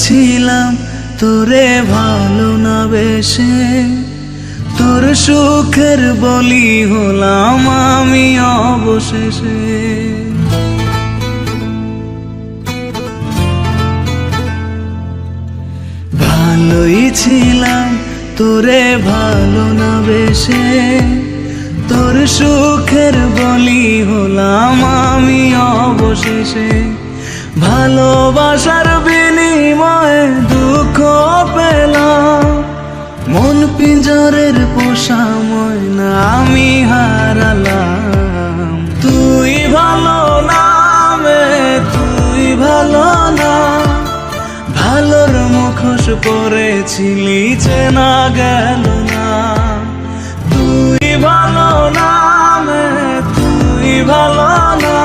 ছিলাম তোরে ভালো না বেশে, তোর সুখের বলি হলাম আমি অবশেষে। ভালোই ছিলাম তোরে ভালো না বেশে, তোর সুখের বলি হলাম আমি অবশেষে। ভালোবাসার বিনিময়ে দুঃখ পেলাম, মন পিঞ্জরের পোষা ময়না আমি হারালাম। তুই ভালো না মে, তুই ভালো না, ভালোর মুখোশ পরেছিলি চেনা গেল না। তুই ভালো না মে, তুই ভালো না,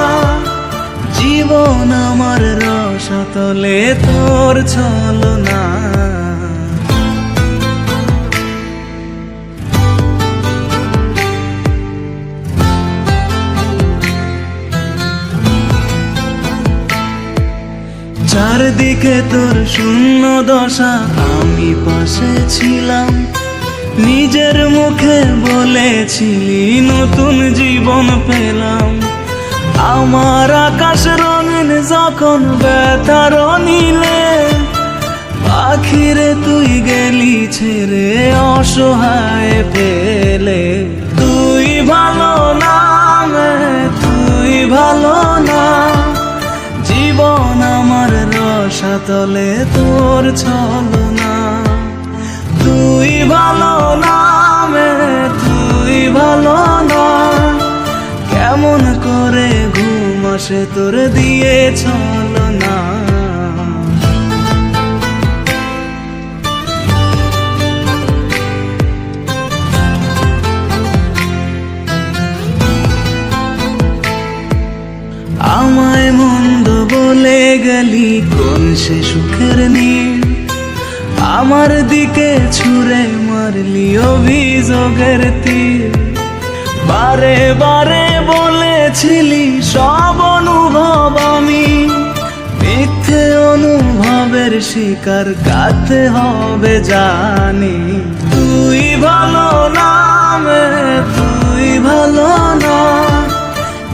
জীবন আমার রসাতলে তোর ছলনা। চারদিকে তোর শূন্য দশা, আমি পাশে ছিলাম, নিজের মুখে বলেছিলি নতুন জীবন পেলাম। আমার আকাশ রঙিন যখন ব্যথার নীলে, পাখিরে তুই গেলি ছেড়ে অসহায় ফেলে। তুই ভালো না মে, তুই ভালো না, জীবন আমার রসাতলে তোর ছলনা। তুই ভালো না মে, তুই ভালো না, কেমন করে ঘুম আসে তোর দিয়ে ছলনা। আমায় মন্দ বলে গেলি কোন সে সুখের নীল, আমার দিকে ছুঁড়ে মারলি অভিযোগের তীর। বারে বারে বলেছিলি সব অনুভব আমি, মিথ্যে অনুভবের শিকার কাটতে হবে জানি। তুই ভালো না মে, তুই ভালো না,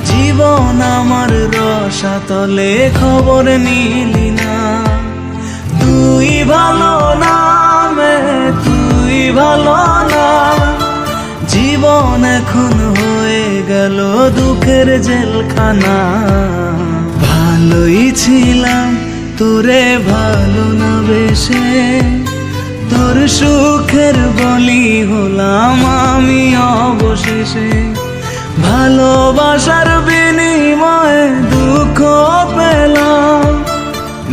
জীবন আমার রসাতলে খবর নিলি না। তুই ভালো না মে, তুই ভালো না, জীবন এখন হয়ে গেল দুঃখের জেলখানা। ভালোই ছিলাম তোরে ভালো না বেশে, তোর সুখের বলি হলাম আমি অবশেষে। ভালোবাসার বিনিময়ে দুঃখ পেলাম,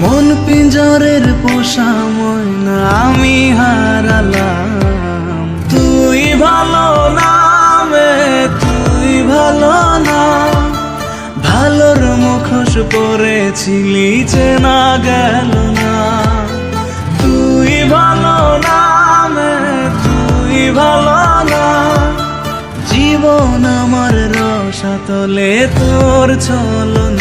মন পিঞ্জরের পোষা ময়না আমি হারালাম। তুই ভালো না মে, তুই ভালো না, ভালোর মুখোশ পরেছিলি চেনা গেল না। তুই ভালো না মে, তুই ভালো না, জীবন আমার রসাতলে তোর ছলনা।